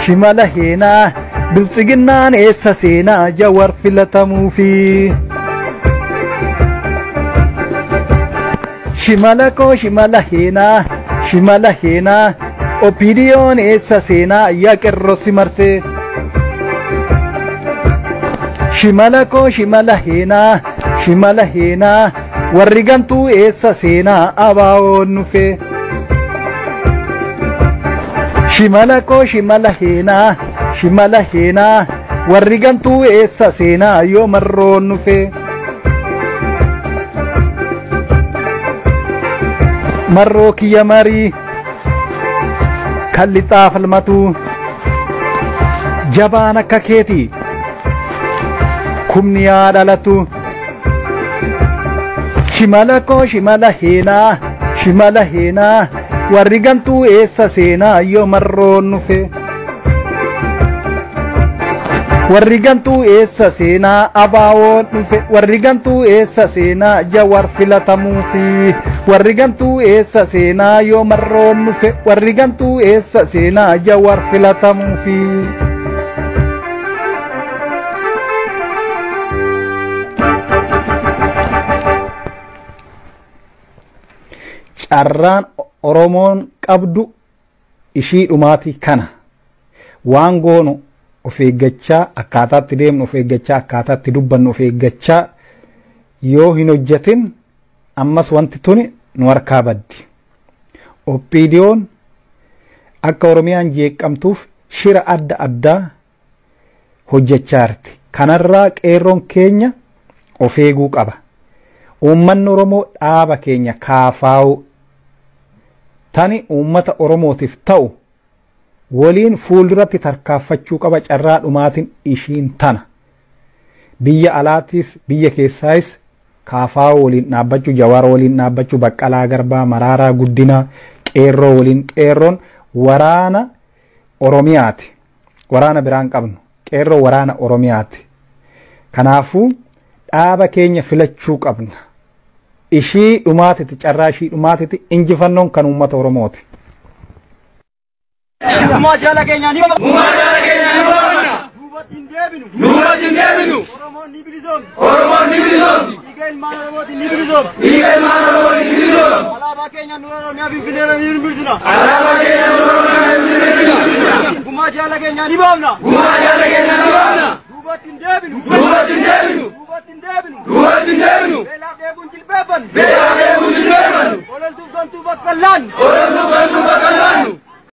shimala heenaa biltsiginnaan eessa seenaa jawar filatamuufi shimala heenaa opidiyoon eessa seenaa yaa qeerroosi marsee shimala heenaa warri gantuu eessa seenaa abaawoon nufee shimala heenaa warri gantuu eessa seenaa yoo marroon nufee marroo kiyya marii kalli xaafalmatu jabaan akka keetii kumni yaa dhalatu shimala heenaa warri gantuu eessa seenaa yoo marroon nufe warri gantuu eessa seenaa abaawoon nufe warri gantuu eessa seenaa jawar filatamuufi warri gantuu eessa seenaa yoo marroon nufe warri gantuu eessa seenaa jawar filatamuufi carraan Oromoon qabdu ishii dhumaati kana waan goonu of eeggachaa akkaataatti deemnu of eeggachaa akkaataatti dubbannu of eeggachaa yoo hin hojjetin ammas wanti tuni nu harkaa baddi oppiidiyoon akka Oromiyaan jeeqamtuuf shira adda addaa hojjechaa jirti kanarraa qeerroon keenya of eeguu qaba uummanni Oromoo dhaaba keenya kaafaa'u tani ummata Oromootiif ta'u waliin fuulduratti tarkaanfachuu qaba carraa dhumaatiin ishiin tana biyya alaatis biyya keessaayis kaafaa waliin dhaabbachuu Jawaar waliin dhaabbachuu Baqqalaa Garbaa Maraaraa Guddinaa qeerroo waliin qeerroon waraana Oromiyaati waraana biraan qabnu qeerroo waraana Oromiyaati kanaafuu dhaaba keenya filachuu qabna ishii dhumaatiti carraa ishii dhumaatiti injifannoon kan uummata Oromooti. Oromoo jala keenya ni boonna. Duubatti hin deebinu. Oromoon ni bilisoomti. Dhiiga ilmaan Oromootiin ni bilisoomti. Alaabaa keenya nu Oromiyaa Finfinneerra ni bilisina. Gumaa jala keenya ni boonna. Duubatti hin deebinu. Beelaaf deebuun jilbeeffannu. Ololtuuf gantuu bakka laan.